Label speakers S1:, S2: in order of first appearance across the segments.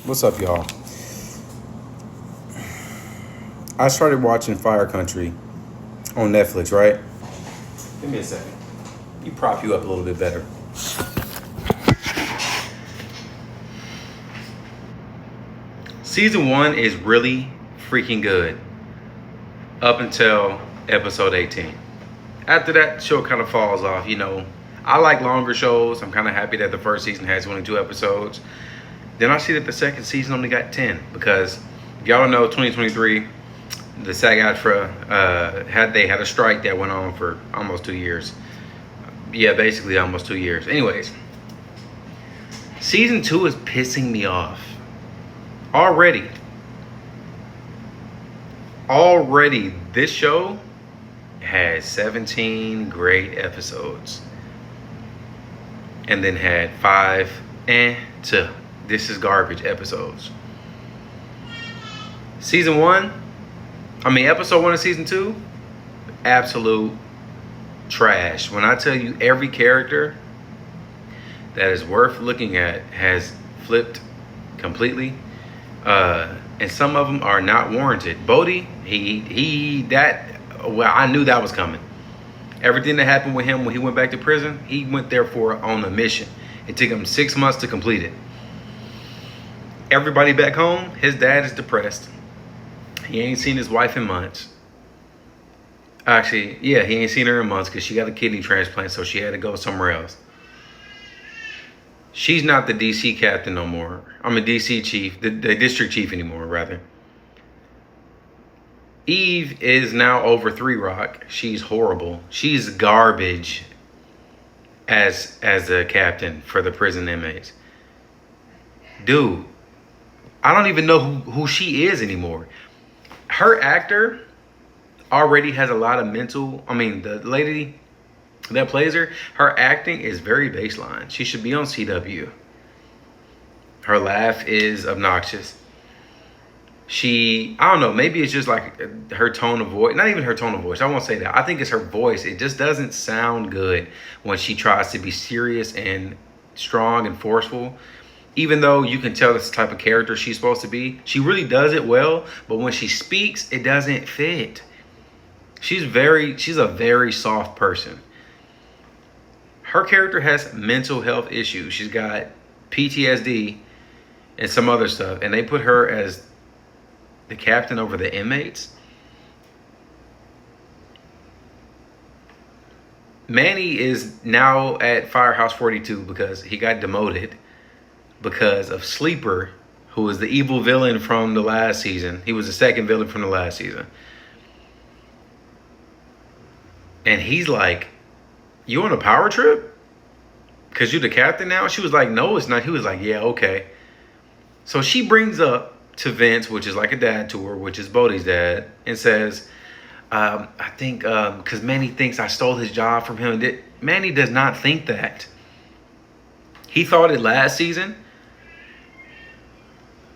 S1: What's up, y'all? I started watching Fire Country on Netflix, right? Give me a second. You prop you up a little bit better. Season 1 is really freaking good up until episode 18. After that, the show kind of falls off. I like longer shows. I'm kind of happy that the first season has 22 episodes. Then I see that the second season only got 10 because if y'all don't know, 2023, the SAG-AFTRA had a strike that went on for almost 2 years. Yeah, basically almost 2 years. Anyways, season 2 is pissing me off already. This show has 17 great episodes, and then had 5 this is garbage episodes. Episode 1 of season 2, absolute trash. When I tell you every character that is worth looking at has flipped completely, and some of them are not warranted. Bodhi, I knew that was coming. Everything that happened with him when he went back to prison, he went there on a mission. It took him 6 months to complete it. Everybody back home, his dad is depressed. He ain't seen his wife in months. Actually, yeah, he ain't seen her in months because she got a kidney transplant, so she had to go somewhere else. She's not the DC captain no more. DC chief, the district chief anymore, rather. Eve is now over 3 Rock. She's horrible. She's garbage as a captain for the prison inmates. Dude, I don't even know who she is anymore. Her actor already has a lot of the lady that plays her acting is very baseline. She should be on CW. Her laugh is obnoxious. I don't know, maybe it's just like her tone of voice. Not even her tone of voice, I won't say that. I think it's her voice. It just doesn't sound good when she tries to be serious and strong and forceful. Even though you can tell this type of character she's supposed to be, she really does it well, but when she speaks, it doesn't fit. She's a very soft person. Her character has mental health issues. She's got PTSD and some other stuff, and they put her as the captain over the inmates. Manny is now at Firehouse 42 because he got demoted because of Sleeper, who was the evil villain from the last season. He was the second villain from the last season. And he's like, you on a power trip? Because you're the captain now? She was like, no, it's not. He was like, yeah, okay. So she brings up to Vince, which is like a dad to her, which is Bodhi's dad, and says, I think because Manny thinks I stole his job from him. Manny does not think that. He thought it last season,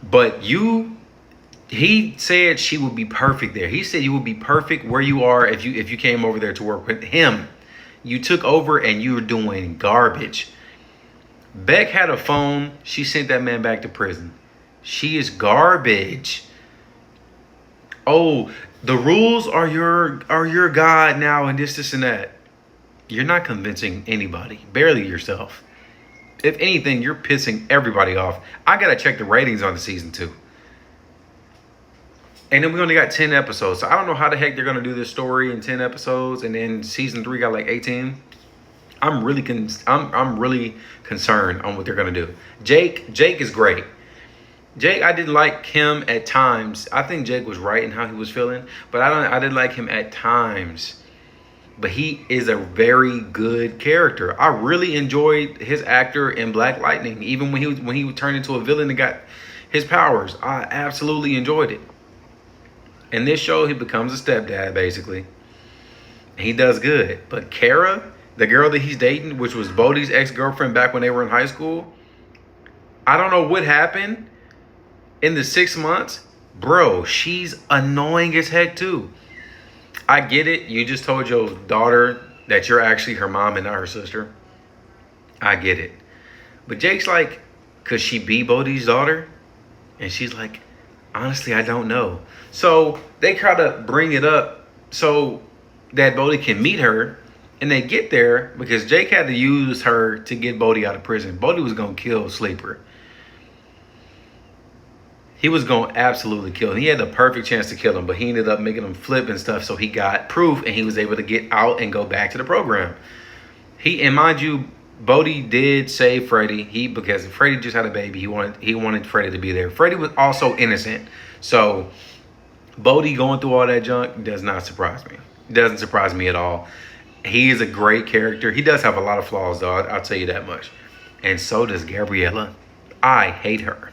S1: but he said she would be perfect there. He said you would be perfect where you are if you came over there to work with him. You took over and you were doing garbage. Beck had a phone. She sent that man back to prison. She is garbage. Oh, the rules are your God now, and this and that. You're not convincing anybody, barely yourself. If anything, you're pissing everybody off. I gotta check the ratings on the season 2. And then we only got 10 episodes. So I don't know how the heck they're gonna do this story in 10 episodes, and then season 3 got like 18. I'm really concerned on what they're gonna do. Jake is great. Jake, I didn't like him at times. I think Jake was right in how he was feeling, but I didn't like him at times. But he is a very good character. I really enjoyed his actor in Black Lightning, even when he turned into a villain and got his powers. I absolutely enjoyed it. In this show, he becomes a stepdad, basically. He does good. But Kara, the girl that he's dating, which was Bodhi's ex-girlfriend back when they were in high school, I don't know what happened in the 6 months. Bro, she's annoying as heck too. I get it. You just told your daughter that you're actually her mom and not her sister. I get it. But Jake's like, could she be Bodhi's daughter? And she's like, honestly, I don't know. So they try to bring it up so that Bodhi can meet her. And they get there because Jake had to use her to get Bodhi out of prison. Bodhi was going to kill Sleeper. He was going to absolutely kill him. He had the perfect chance to kill him, but he ended up making him flip and stuff. So he got proof and he was able to get out and go back to the program. And mind you, Bodhi did save Freddy. Because Freddy just had a baby. He wanted Freddy to be there. Freddy was also innocent. So Bodhi going through all that junk does not surprise me. It doesn't surprise me at all. He is a great character. He does have a lot of flaws, though. I'll tell you that much. And so does Gabriella. I hate her.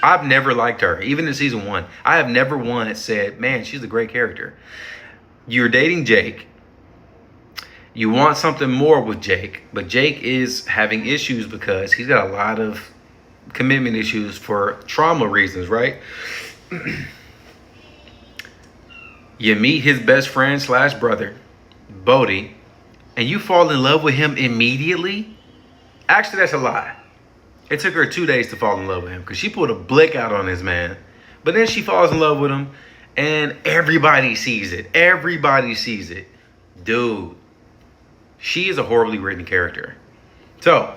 S1: I've never liked her. Even in season 1. I have never once said, man, she's a great character. You're dating Jake. You want something more with Jake. But Jake is having issues because he's got a lot of commitment issues for trauma reasons, right? You meet his best friend / brother, Bodhi, and you fall in love with him immediately? Actually, that's a lie. It took her 2 days to fall in love with him because she pulled a blick out on his man. But then she falls in love with him, and everybody sees it. Everybody sees it. Dude, she is a horribly written character. So,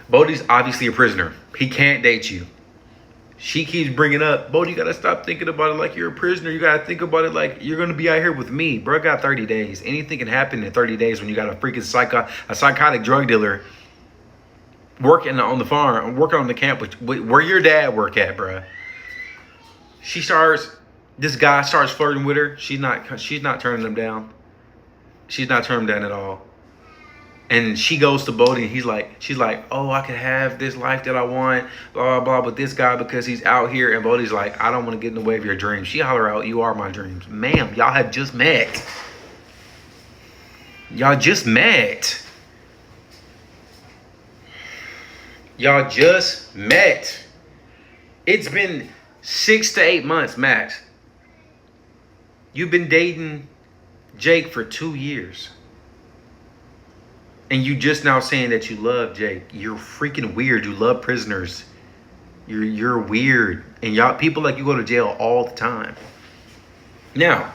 S1: Bodhi's obviously a prisoner. He can't date you. She keeps bringing up, Bodhi, you got to stop thinking about it like you're a prisoner. You got to think about it like you're going to be out here with me. Bro, got 30 days. Anything can happen in 30 days when you got a freaking psychotic drug dealer working on the farm, working on the camp, where your dad work at, bro. This guy starts flirting with her. She's not turning him down. She's not turning him down at all. And she goes to Bodhi and she's like, oh, I could have this life that I want, blah, blah, blah, but this guy, because he's out here. And Bodhi's like, I don't want to get in the way of your dreams. She holler out, you are my dreams. Ma'am, y'all have just met. Y'all just met. Y'all just met. It's been 6 to 8 months max. You've been dating Jake for 2 years. And you just now saying that you love Jake. You're freaking weird. You love prisoners. You're weird. And y'all, people like you go to jail all the time. Now,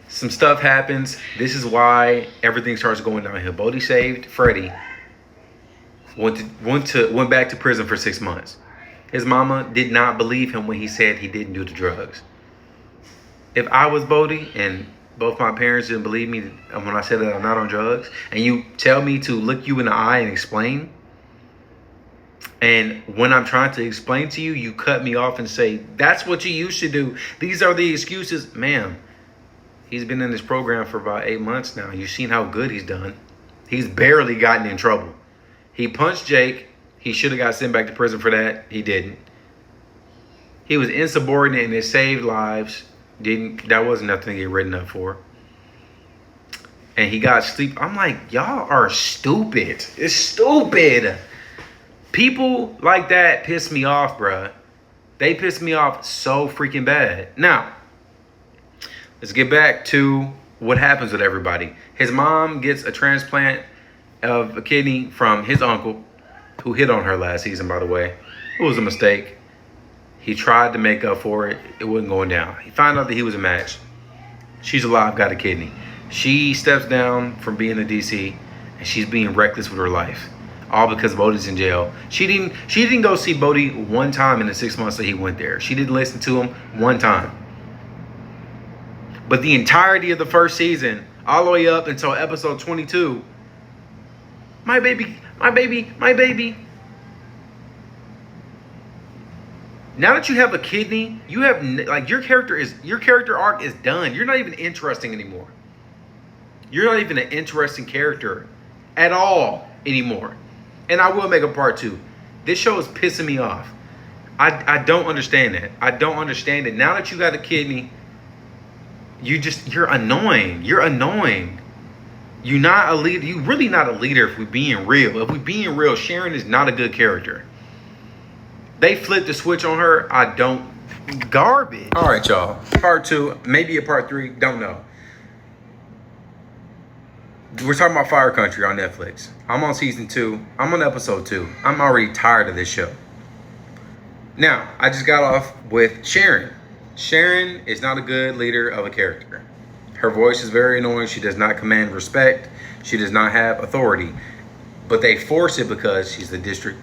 S1: some stuff happens. This is why everything starts going downhill. Bodhi saved Freddy. Went back to prison for 6 months. His mama did not believe him when he said he didn't do the drugs. If I was Bodhi and both my parents didn't believe me when I said that I'm not on drugs, and you tell me to look you in the eye and explain, and when I'm trying to explain to you, you cut me off and say, that's what you used to do. These are the excuses. Ma'am, he's been in this program for about 8 months now. You've seen how good he's done. He's barely gotten in trouble. He punched Jake. He should have got sent back to prison for that. He didn't. He was insubordinate and it saved lives. That wasn't nothing to get written up for. And he got sleep. I'm like, y'all are stupid. It's stupid. People like that piss me off, bruh. They piss me off so freaking bad. Now, let's get back to what happens with everybody. His mom gets a transplant of a kidney from his uncle, who hit on her last season, by the way. It was a mistake. He tried to make up for it. It wasn't going down. He found out that he was a match. She's alive, got a kidney. She steps down from being a DC, and she's being reckless with her life. All because Bodhi's in jail. She didn't go see Bodhi one time in the 6 months that he went there. She didn't listen to him one time. But the entirety of the first season, all the way up until episode 22, my baby, my baby, my baby. Now that you have a kidney, you have like your character arc is done. You're not even interesting anymore. You're not even an interesting character at all anymore. And I will make a part 2. This show is pissing me off. I don't understand that. I don't understand it. Now that you got a kidney, you're annoying. You're annoying. You're not a leader. You're really not a leader if we're being real. If we're being real, Sharon is not a good character. They flipped the switch on her. Garbage. All right, y'all. Part 2, maybe a part 3. Don't know. We're talking about Fire Country on Netflix. I'm on season 2. I'm on episode 2. I'm already tired of this show. Now, I just got off with Sharon. Sharon is not a good leader of a character. Her voice is very annoying. She does not command respect. She does not have authority. But they force it because she's the district.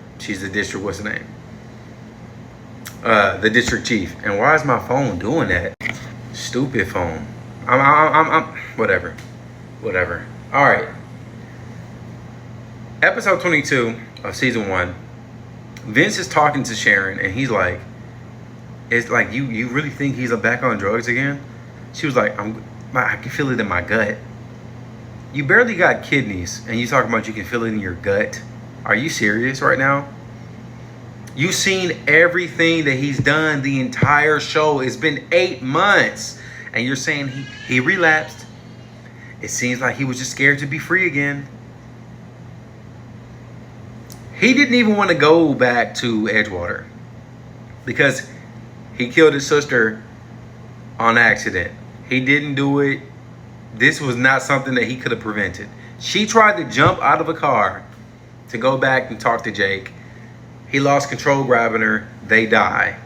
S1: What's the name? The district chief. And why is my phone doing that? Stupid phone. I'm whatever. All right. Episode 22 of season 1. Vince is talking to Sharon, and he's like, "It's like you really think he's back on drugs again?" She was like, I can feel it in my gut." You barely got kidneys, and you talking about you can feel it in your gut? Are you serious right now? You've seen everything that he's done the entire show. It's been 8 months, and you're saying he relapsed. It seems like he was just scared to be free again. He didn't even want to go back to Edgewater because he killed his sister on accident. He didn't do it. This was not something that he could have prevented. She tried to jump out of a car to go back and talk to Jake. He lost control grabbing her. They die.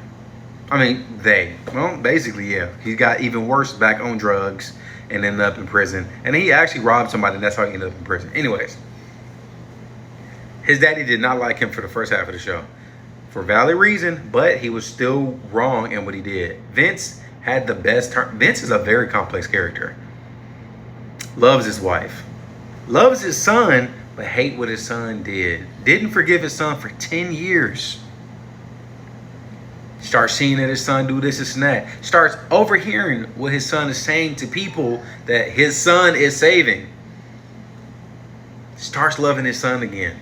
S1: Well, basically, yeah. He got even worse back on drugs and ended up in prison. And he actually robbed somebody, and that's how he ended up in prison. Anyways. His daddy did not like him for the first half of the show. For valid reason, but he was still wrong in what he did. Vince had the best turn. Vince is a very complex character. Loves his wife. Loves his son, but hate what his son did. Didn't forgive his son for 10 years. Starts seeing that his son do this and that. Starts overhearing what his son is saying to people that his son is saving. Starts loving his son again.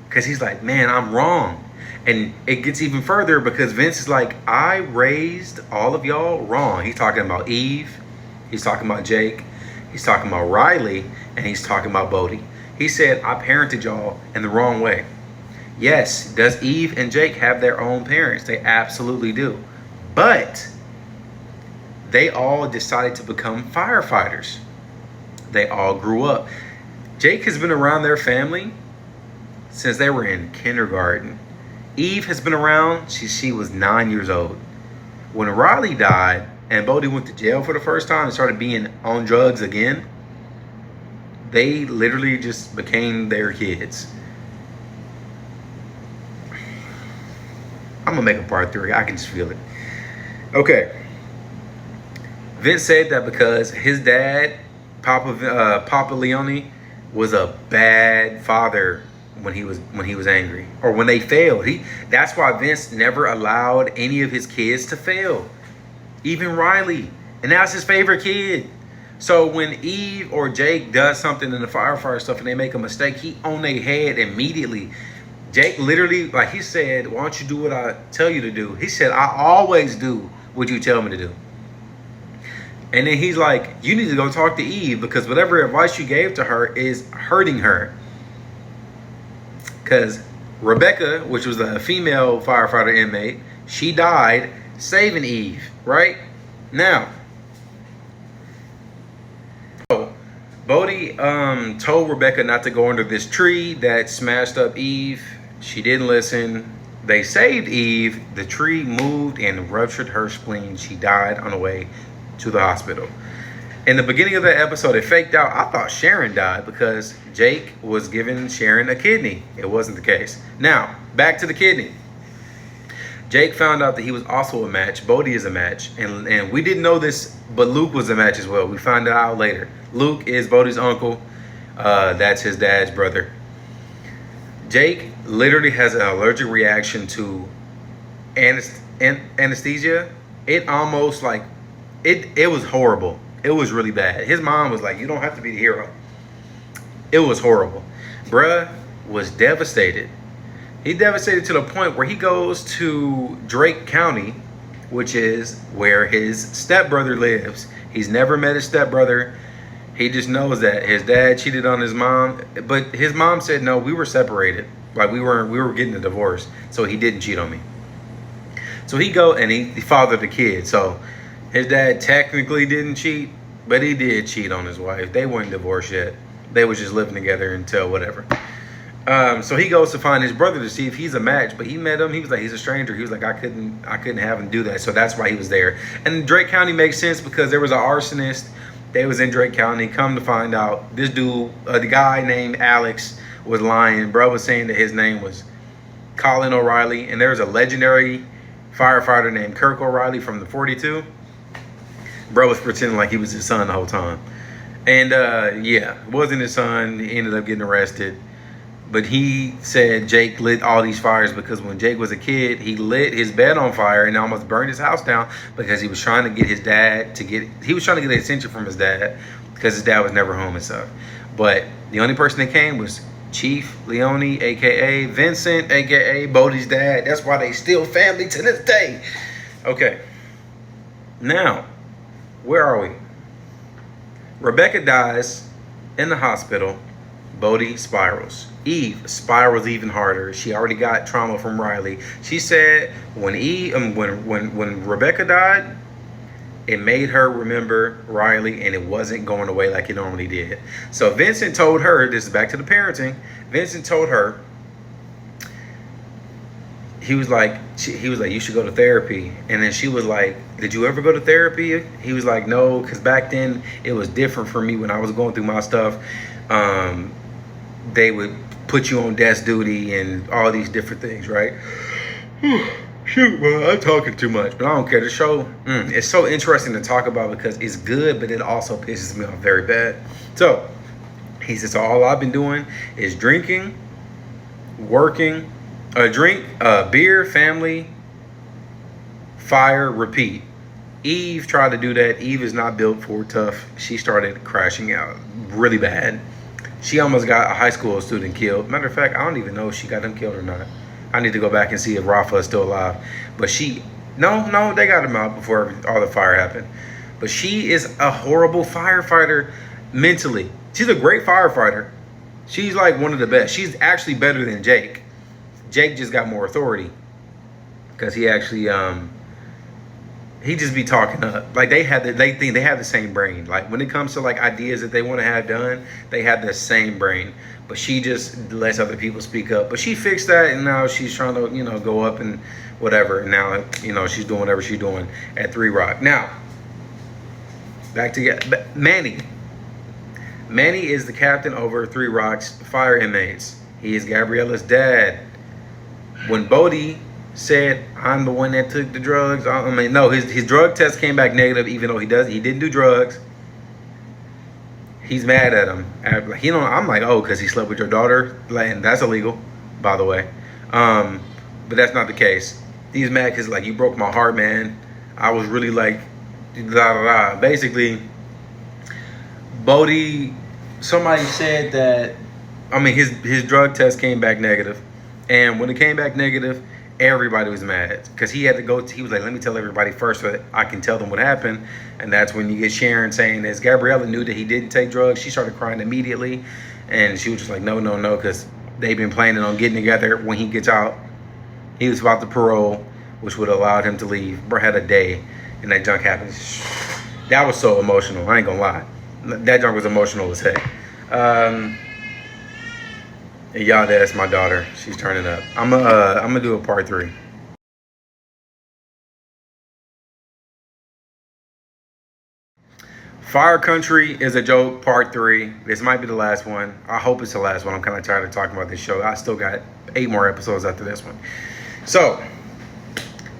S1: Because he's like, man, I'm wrong. And it gets even further because Vince is like, I raised all of y'all wrong. He's talking about Eve. He's talking about Jake. He's talking about Riley. And he's talking about Bodie. He said, I parented y'all in the wrong way. Yes, does Eve and Jake have their own parents? They absolutely do. But they all decided to become firefighters. They all grew up. Jake has been around their family since they were in kindergarten. Eve has been around, she was 9 years old. When Riley died and Bodie went to jail for the first time and started being on drugs again, they literally just became their kids. I'm gonna make a part 3. I can just feel it. Okay. Vince said that because his dad, Papa Leone, was a bad father when he was angry, or when they failed. That's why Vince never allowed any of his kids to fail, even Riley, and that's his favorite kid. So when Eve or Jake does something in the firefighter stuff and they make a mistake, he on their head immediately. Jake literally, like he said, why don't you do what I tell you to do? He said, I always do what you tell me to do. And then he's like, you need to go talk to Eve because whatever advice you gave to her is hurting her. Because Rebecca, which was a female firefighter inmate, she died saving Eve, right? Now, Bodie told Rebecca not to go under this tree that smashed up Eve. She didn't listen. They saved Eve. The tree moved and ruptured her spleen. She died on the way to the hospital. In the beginning of the episode, it faked out. I thought Sharon died because Jake was giving Sharon a kidney. It wasn't the case. Now, back to the kidney. Jake found out that he was also a match. Bodie is a match. And we didn't know this, but Luke was a match as well. We found it out later. Luke is Bodie's uncle. That's his dad's brother. Jake literally has an allergic reaction to anesthesia. It almost like, it was horrible. It was really bad. His mom was like, you don't have to be the hero. It was horrible. Bruh was devastated. He devastated to the point where he goes to Drake County, which is where his stepbrother lives. He's never met his stepbrother. He just knows that his dad cheated on his mom. But his mom said, no, we were separated. Like we were getting a divorce. So he didn't cheat on me. So he fathered the kid. So his dad technically didn't cheat, but he did cheat on his wife. They weren't divorced yet. They was just living together until whatever. So he goes to find his brother to see if he's a match, but he met him. He was like, he's a stranger. He was like, I couldn't have him do that. So that's why he was there. And Drake County makes sense because there was an arsonist. They was in Drake County. Come to find out, this dude, the guy named Alex, was lying. Bro was saying that his name was Colin O'Reilly, and there was a legendary firefighter named Kirk O'Reilly from the 42. Bro was pretending like he was his son the whole time. And yeah, wasn't his son. He ended up getting arrested. But he said Jake lit all these fires because when Jake was a kid, he lit his bed on fire and almost burned his house down because he was trying to get his dad to get, he was trying to get attention from his dad because his dad was never home and stuff. But the only person that came was Chief Leone, aka Vincent, aka Bodie's dad. That's why they still family to this day. Okay. Now, where are we? Rebecca dies in the hospital. Bodie spirals. Eve spirals even harder. She already got trauma from Riley. She said when when Rebecca died, it made her remember Riley, and it wasn't going away like it normally did. So Vincent told her, this is back to the parenting. Vincent told her, he was like, you should go to therapy. And then she was like, did you ever go to therapy? He was like, no, because back then it was different for me when I was going through my stuff. They would put you on desk duty and all these different things, right? Shoot, well, I'm talking too much, but I don't care. The show, it's so interesting to talk about because it's good, but it also pisses me off very bad. So he said, so all I've been doing is drinking, working, beer, family, fire, repeat. Eve tried to do that. Eve is not built for tough. She started crashing out really bad. She almost got a high school student killed. Matter of fact, I don't even know if she got him killed or not. I need to go back and see if Rafa is still alive. But no, they got him out before all the fire happened. But she is a horrible firefighter mentally. She's a great firefighter. She's like one of the best. She's actually better than Jake. Jake just got more authority because he actually he just be talking up. Like they think they have the same brain. Like when it comes to like ideas that they want to have done, they have the same brain. But she just lets other people speak up. But she fixed that, and now she's trying to go up and whatever. And now she's doing whatever she's doing at 3 Rock. Now back to Manny. Manny is the captain over 3 Rock's fire inmates. He is Gabriella's dad. When Bodie said, I'm the one that took the drugs. No, his drug test came back negative, even though he didn't do drugs. He's mad at him. I'm like, oh, because he slept with your daughter. And that's illegal, by the way. But that's not the case. He's mad because, like, you broke my heart, man. I was really like, da da da. Basically, Bodie, somebody said that, his drug test came back negative. And when it came back negative, everybody was mad because he had to go. He was like, let me tell everybody first so that I can tell them what happened. And that's when you get Sharon saying this. Gabriella knew that he didn't take drugs. She started crying immediately. And she was just like, no, because they've been planning on getting together when he gets out. He was about to parole, which would have allowed him to leave. Bro had a day and that junk happened. That was so emotional. I ain't gonna lie. That junk was emotional as heck. Y'all, that's my daughter. She's turning up. I'm gonna do a part 3. Fire Country is a joke, part 3. This might be the last one. I hope it's the last one. I'm kind of tired of talking about this show. I still got 8 more episodes after this one. So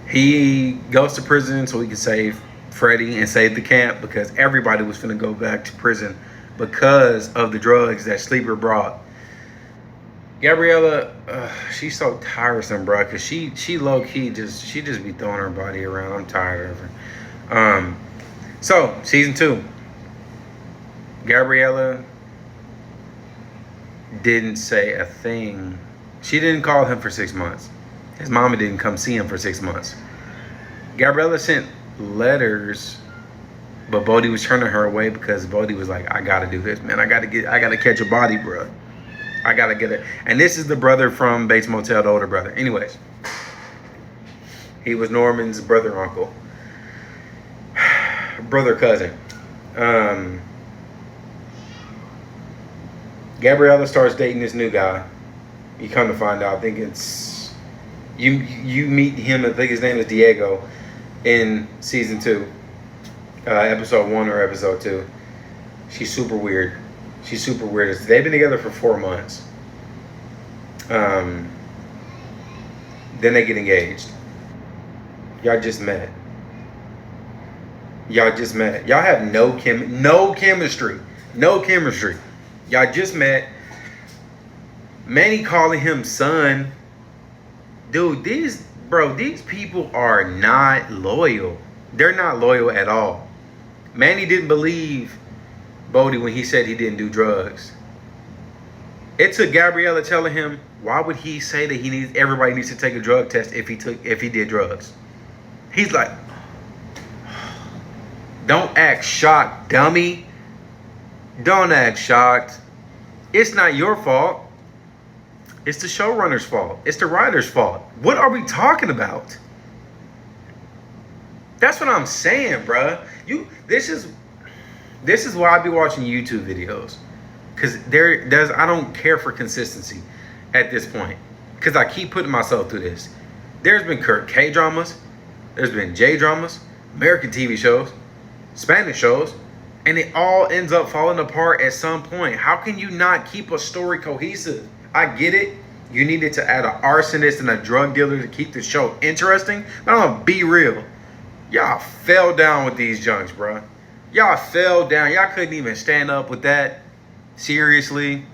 S1: he goes to prison so he can save Freddie and save the camp because everybody was finna go back to prison because of the drugs that Sleeper brought. Gabriella, she's so tiresome, bro, because she low-key she just be throwing her body around. I'm tired of her. So, season 2. Gabriella didn't say a thing. She didn't call him for 6 months. His mama didn't come see him for 6 months. Gabriella sent letters, but Bodie was turning her away because Bodie was like, I gotta do this, man. I gotta catch a body, bro. I gotta get it. And this is the brother from Bates Motel, the older brother. Anyways, he was Norman's brother, uncle, brother, cousin. Gabriella starts dating this new guy. You come to find out, I think it's you meet him. I think his name is Diego in season 2, episode 1 or episode 2. She's super weird. She's super weird. They've been together for 4 months. Then they get engaged. Y'all just met. Y'all just met. Y'all have no chemistry. No chemistry. Y'all just met. Manny calling him son. Dude, these people are not loyal. They're not loyal at all. Manny didn't believe Bodie when he said he didn't do drugs. It took Gabriella telling him, why would he say that everybody needs to take a drug test if he did drugs? He's like, don't act shocked, dummy. Don't act shocked. It's not your fault. It's the showrunner's fault. It's the writer's fault. What are we talking about? That's what I'm saying, bruh. This is why I be watching YouTube videos. Because I don't care for consistency at this point. Because I keep putting myself through this. There's been K dramas. There's been J dramas. American TV shows. Spanish shows. And it all ends up falling apart at some point. How can you not keep a story cohesive? I get it. You needed to add an arsonist and a drug dealer to keep the show interesting. But I'm gonna be real. Y'all fell down with these junks, bro. Y'all fell down. Y'all couldn't even stand up with that. Seriously.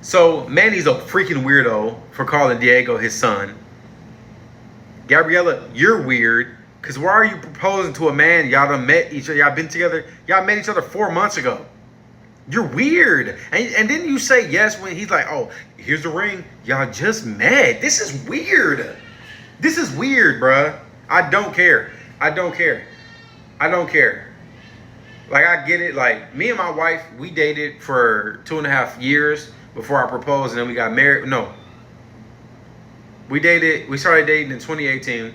S1: So Manny's a freaking weirdo for calling Diego his son. Gabriella, you're weird. Because why are you proposing to a man y'all done met each other? Y'all been together. Y'all met each other 4 months ago. You're weird. And didn't you say yes when he's like, oh, here's the ring. Y'all just met. This is weird. This is weird, bruh. I don't care. Like, I get it. Like, me and my wife, we dated for 2.5 years before I proposed, and then we got married. No. We started dating in 2018,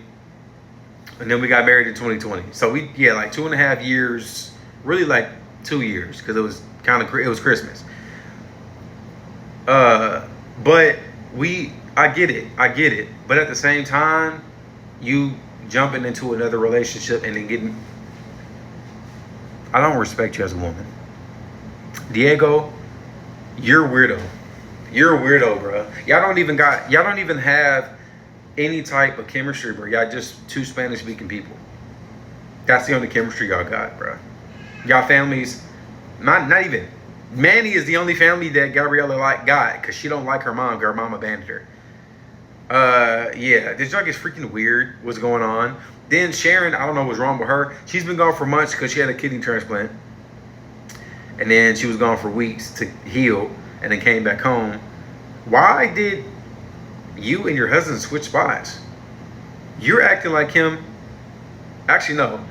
S1: and then we got married in 2020. So like 2.5 years, really like 2 years, because it was Christmas. But I get it. But at the same time, you jumping into another relationship and then I don't respect you as a woman. Diego, you're a weirdo. You're a weirdo, bro. Y'all don't even have any type of chemistry, bro. Y'all just two Spanish speaking people. That's the only chemistry y'all got, bro. Y'all families, not even. Manny is the only family that Gabriella got because she don't like her mom. Her mom abandoned her. This junk is freaking weird. What's going on? Then Sharon, I don't know what's wrong with her. She's been gone for months because she had a kidney transplant. And then she was gone for weeks to heal and then came back home. Why did you and your husband switch spots? You're acting like him. Actually, no.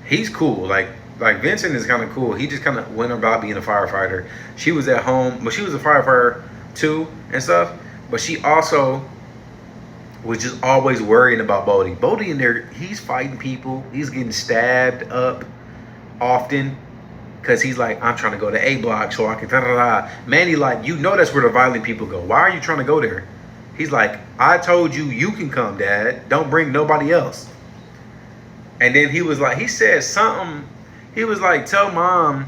S1: He's cool. Like Vincent is kind of cool. He just kind of went about being a firefighter. She was at home, but she was a firefighter too and stuff. But she also was just always worrying about Bodie. Bodie in there, he's fighting people. He's getting stabbed up often because he's like, I'm trying to go to A block so I can da-da-da. Manny like, you know that's where the violent people go. Why are you trying to go there? He's like, I told you can come, Dad. Don't bring nobody else. And then he was like, he said something. He was like, tell Mom.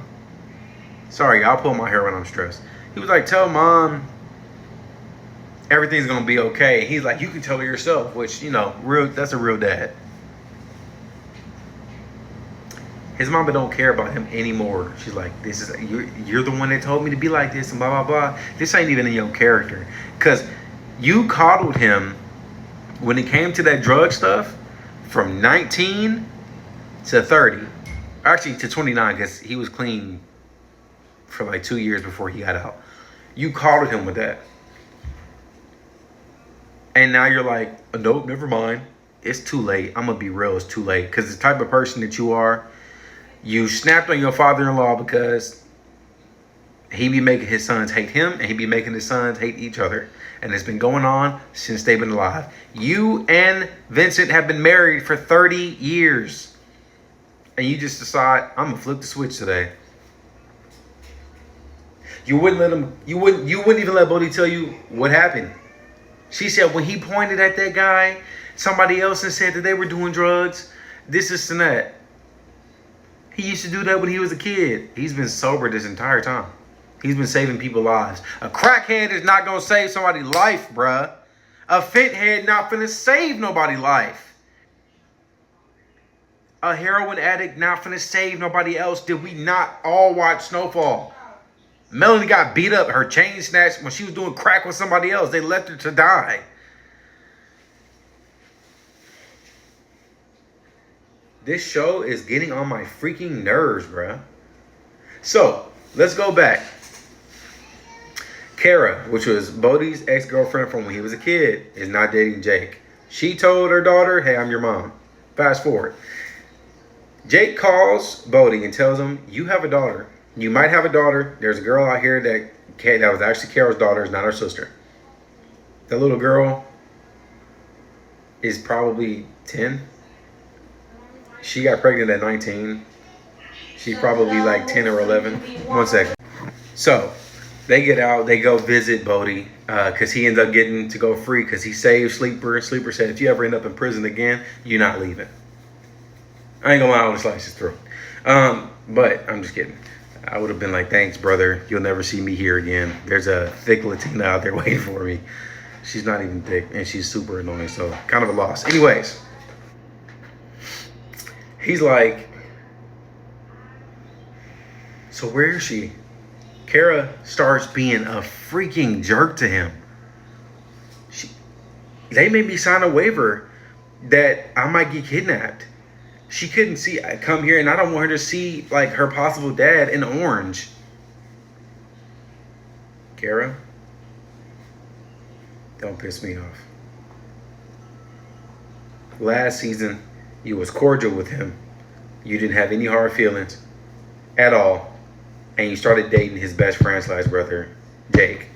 S1: Sorry, I'll pull my hair when I'm stressed. He was like, tell Mom everything's gonna be okay. He's like, you can tell her yourself, which, that's a real dad. His mama don't care about him anymore. She's like, you're the one that told me to be like this and blah, blah, blah. This ain't even in your character. Because you coddled him when it came to that drug stuff from 19 to 30. Actually, to 29, because he was clean for like 2 years before he got out. You coddled him with that. And now you're like, nope, never mind. It's too late. I'm going to be real. It's too late. Because the type of person that you are, you snapped on your father-in-law because he be making his sons hate him and he be making his sons hate each other. And it's been going on since they've been alive. You and Vincent have been married for 30 years. And you just decide, I'm going to flip the switch today. You wouldn't let him. You wouldn't even let Bodhi tell you what happened. She said when he pointed at that guy, somebody else, and said that they were doing drugs, this and that. He used to do that when he was a kid. He's been sober this entire time. He's been saving people's lives. A crackhead is not gonna save somebody's life, bruh. A fit head not finna save nobody's life. A heroin addict not finna save nobody else. Did we not all watch Snowfall? Melanie got beat up, her chain snatched when she was doing crack with somebody else. They left her to die. This show is getting on my freaking nerves, bruh. So, let's go back. Kara, which was Bodhi's ex-girlfriend from when he was a kid, is not dating Jake. She told her daughter, hey, I'm your mom. Fast forward. Jake calls Bodhi and tells him, you have a daughter. You might have a daughter. There's a girl out here that was actually Kara's daughter, is not her sister. The little girl is probably 10. She got pregnant at 19. She's probably like 10 or 11. 1 second. So, they get out. They go visit Bodhi because he ends up getting to go free because he saved Sleeper. Sleeper said, if you ever end up in prison again, you're not leaving. I ain't gonna lie, I would slice his throat. But I'm just kidding. I would have been like, thanks, brother. You'll never see me here again. There's a thick Latina out there waiting for me. She's not even thick, and she's super annoying, so kind of a loss. Anyways, he's like, so where is she? Kara starts being a freaking jerk to him. They made me sign a waiver that I might get kidnapped. She couldn't come here, and I don't want her to see like her possible dad in orange. Kara, don't piss me off. Last season, you was cordial with him. You didn't have any hard feelings at all. And you started dating his best friend / brother, Jake.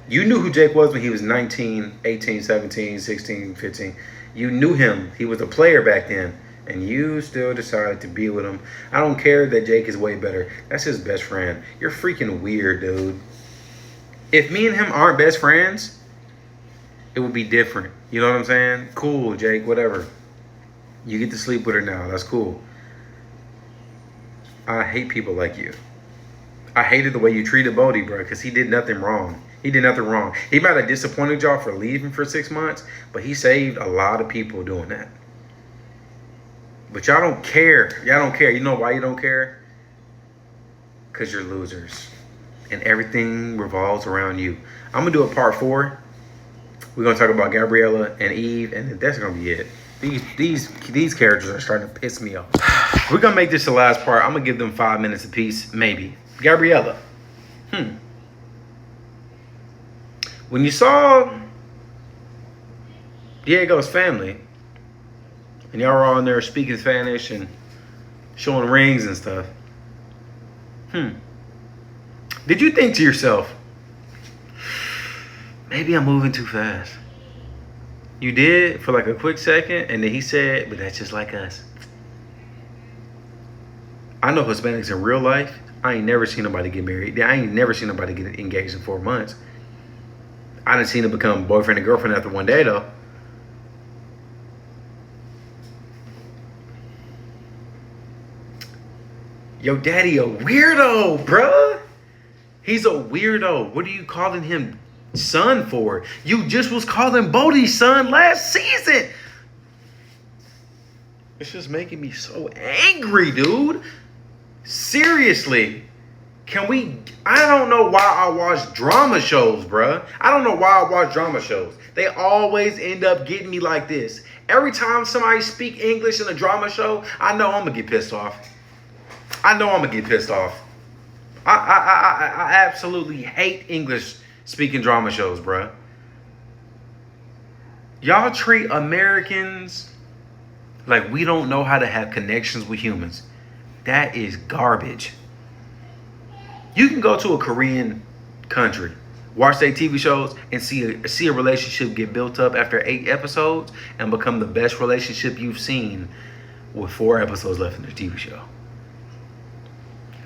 S1: You knew who Jake was when he was 19, 18, 17, 16, 15. You knew him. He was a player back then. And you still decided to be with him. I don't care that Jake is way better. That's his best friend. You're freaking weird, dude. If me and him aren't best friends, it would be different. You know what I'm saying? Cool, Jake, whatever. You get to sleep with her now. That's cool. I hate people like you. I hated the way you treated Bodhi, bro, because he did nothing wrong. He did nothing wrong. He might have disappointed y'all for leaving for 6 months, but he saved a lot of people doing that. But y'all don't care. Y'all don't care. You know why you don't care? Because you're losers. And everything revolves around you. I'm going to do a part 4. We're going to talk about Gabriella and Eve, and that's going to be it. These characters are starting to piss me off. We're going to make this the last part. I'm going to give them 5 minutes apiece, maybe. Gabriella. When you saw Diego's family, and y'all were all in there speaking Spanish and showing rings and stuff, did you think to yourself, maybe I'm moving too fast? You did for like a quick second, and then he said, but that's just like us. I know Hispanics in real life. I ain't never seen nobody get married. I ain't never seen nobody get engaged in 4 months. I didn't see them become boyfriend and girlfriend after 1 day, though. Yo, daddy a weirdo, bruh. He's a weirdo. What are you calling him son for? You just was calling Bodhi son last season. It's just making me so angry, dude. Seriously. I don't know why I watch drama shows, bruh. I don't know why I watch drama shows. They always end up getting me like this. Every time somebody speak English in a drama show, I know I'm going to get pissed off. I absolutely hate English speaking drama shows, bruh. Y'all treat Americans like we don't know how to have connections with humans. That is garbage. You can go to a Korean country, watch their TV shows, and see a relationship get built up after 8 episodes and become the best relationship you've seen with 4 episodes left in their TV show.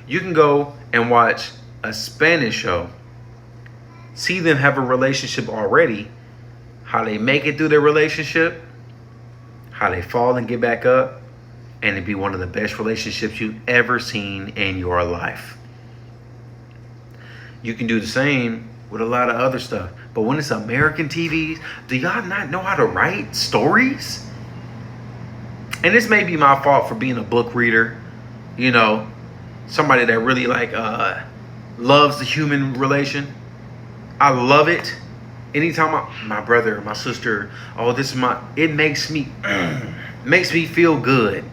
S1: You can go and watch a Spanish show, see them have a relationship already, how they make it through their relationship, how they fall and get back up, and it'd be one of the best relationships you've ever seen in your life. You can do the same with a lot of other stuff. But when it's American TVs, do y'all not know how to write stories? And this may be my fault for being a book reader, you know, somebody that really loves the human relation. I love it. Anytime my brother, my sister, it makes me feel good.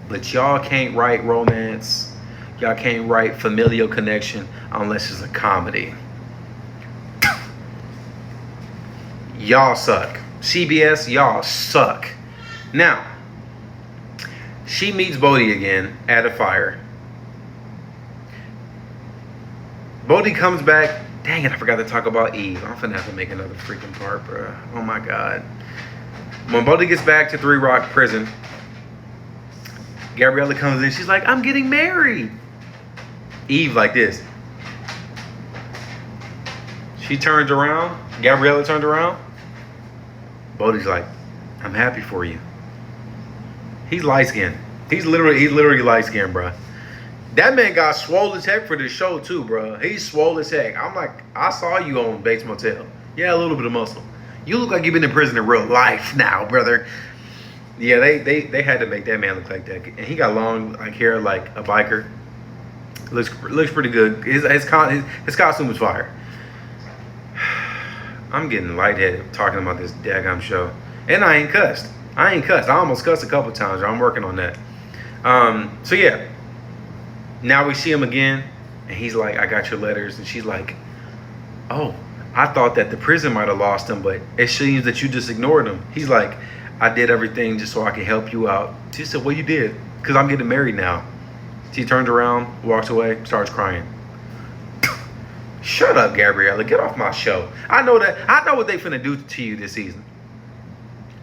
S1: But y'all can't write romance. Y'all can't write familial connection unless it's a comedy. Y'all suck. CBS, y'all suck. Now, she meets Bodhi again at a fire. Bodhi comes back. Dang it, I forgot to talk about Eve. I'm finna have to make another freaking part, bro. Oh my God. When Bodhi gets back to 3 Rock prison, Gabriella comes in. She's like, I'm getting married. Eve like this. She turns around. Gabriella turns around. Bodhi's like, I'm happy for you. He's light skinned. He's literally light skinned, bro. That man got swole as heck for this show too, bro. He's swole as heck. I'm like, I saw you on Bates Motel. Yeah, a little bit of muscle. You look like you've been in prison in real life now, brother. Yeah, they had to make that man look like that. And he got long hair like a biker. Looks pretty good. His costume was fire. I'm getting lightheaded talking about this daggum show. And I ain't cussed. I almost cussed a couple times. I'm working on that. So yeah. Now we see him again. And he's like, I got your letters. And she's like, oh, I thought that the prison might have lost him. But it seems that you just ignored him. He's like, I did everything just so I could help you out. She said, well, you did. Because I'm getting married now. She turns around, walks away, starts crying. Shut up, Gabriella. Get off my show. I know what they finna do to you this season.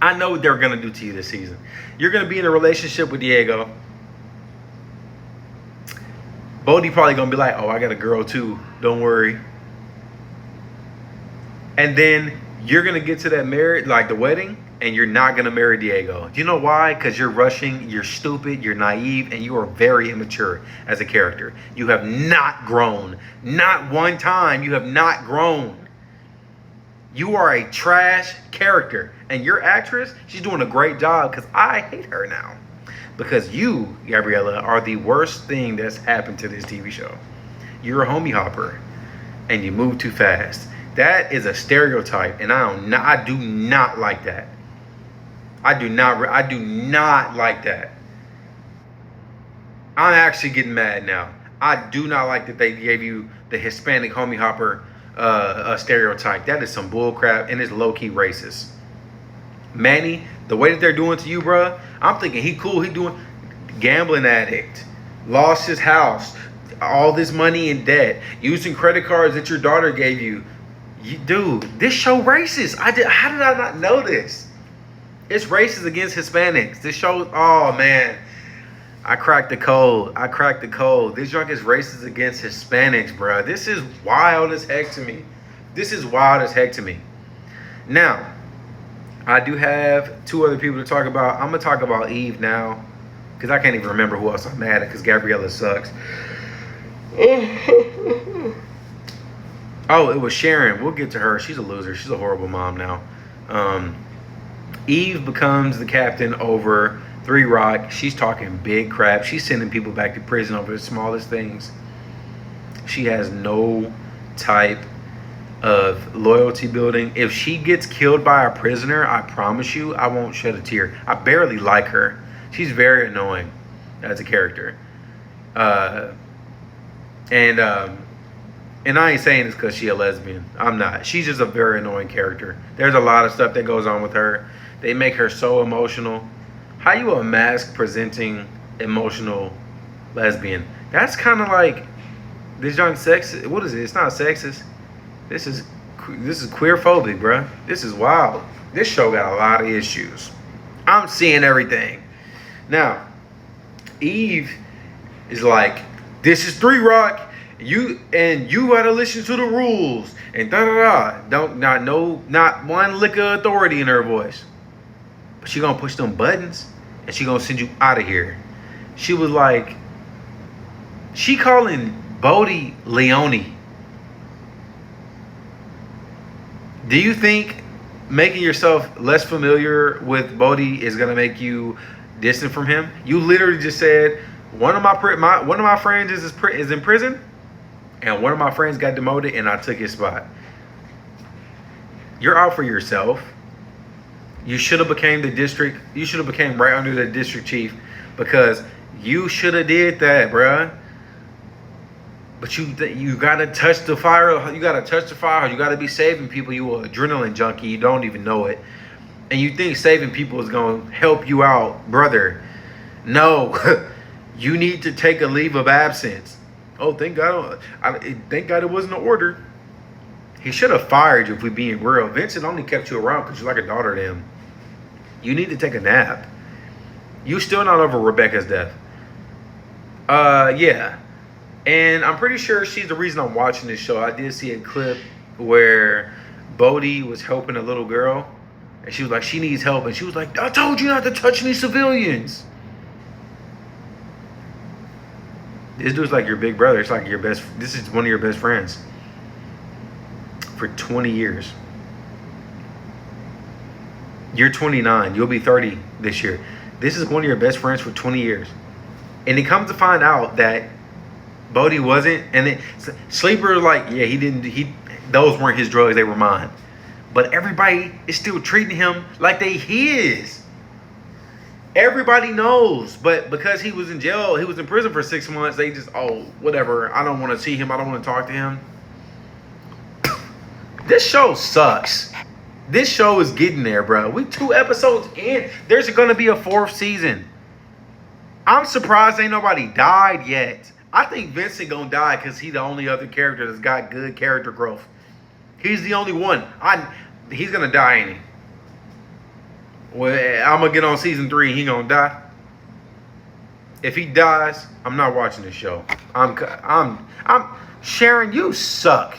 S1: I know what they're gonna do to you this season. You're gonna be in a relationship with Diego. Bodhi probably gonna be like, oh, I got a girl too. Don't worry. And then you're gonna get to that marriage, like the wedding, and you're not gonna marry Diego. Do you know why? Because you're rushing, you're stupid, you're naive, and you are very immature as a character. You have not grown. Not one time. You have not grown. You are a trash character. And your actress, she's doing a great job because I hate her now. Because you, Gabriella, are the worst thing that's happened to this TV show. You're a homie hopper. And you move too fast. That is a stereotype. And I do not like that. I do not like that. I'm actually getting mad now. I do not like that they gave you the Hispanic homie hopper stereotype. That is some bull crap and it's low-key racist. Manny, the way that they're doing to you, bruh, I'm thinking he cool. He doing gambling addict, lost his house, all this money in debt, using credit cards that your daughter gave you. Dude, this show racist. How did I not know this? It's racist against Hispanics. This show, oh man. I cracked the code. This junk is racist against Hispanics, bro. This is wild as heck to me. Now, I do have 2 other people to talk about. I'm going to talk about Eve now. Because I can't even remember who else I'm mad at. Because Gabriella sucks. Oh, it was Sharon. We'll get to her. She's a loser. She's a horrible mom now. Eve becomes the captain over 3 Rock. She's talking big crap. She's sending people back to prison over the smallest things. She has no type of loyalty building. If she gets killed by a prisoner, I promise you, I won't shed a tear. I barely like her. She's very annoying as a character. And I ain't saying this because she's a lesbian. I'm not. She's just a very annoying character. There's a lot of stuff that goes on with her. They make her so emotional. How you a mask presenting emotional lesbian? That's kind of like this young sexist. What is it? It's not sexist. This is queer phobic, bruh. This is wild. This show got a lot of issues. I'm seeing everything. Now, Eve is like, this is 3 Rock, You gotta listen to the rules and da da da. Don't not no not one lick of authority in her voice. But she gonna push them buttons and she gonna send you out of here. She was like, she calling Bodie Leone. Do you think making yourself less familiar with Bodie is gonna make you distant from him? You literally just said one of my friends is in prison, and one of my friends got demoted, and I took his spot. You're out for yourself. You should have became the district. You should have became right under the district chief, because you should have did that, bruh. But you gotta touch the fire. You gotta touch the fire. You gotta be saving people. You an adrenaline junkie. You don't even know it, and you think saving people is gonna help you out, brother. No, you need to take a leave of absence. Oh, thank God! Thank God it wasn't an order. He should have fired you if we being real. Vincent only kept you around because you're like a daughter to him. You need to take a nap. You still not over Rebecca's death. Yeah. And I'm pretty sure she's the reason I'm watching this show. I did see a clip where Bodie was helping a little girl. And she was like, she needs help. And she was like, I told you not to touch any civilians. This dude's like your big brother. It's like this is one of your best friends. For 20 years. You're 29. You'll be 30 this year. This is one of your best friends for 20 years. And it comes to find out that Bodie wasn't, and then Sleeper like, yeah, those weren't his drugs, they were mine. But everybody is still treating him like they his. Everybody knows, but because he was in jail, he was in prison for 6 months, they just, oh, whatever, I don't want to see him, I don't want to talk to him. This show sucks. This show is getting there, bro. We 2 episodes in. There's going to be a 4th season. I'm surprised ain't nobody died yet. I think Vincent gonna die because he's the only other character that's got good character growth. He's the only one. He's gonna die, ain't he? Well, I'm gonna get on season 3. He gonna die. If he dies, I'm not watching this show. I'm Sharon. You suck.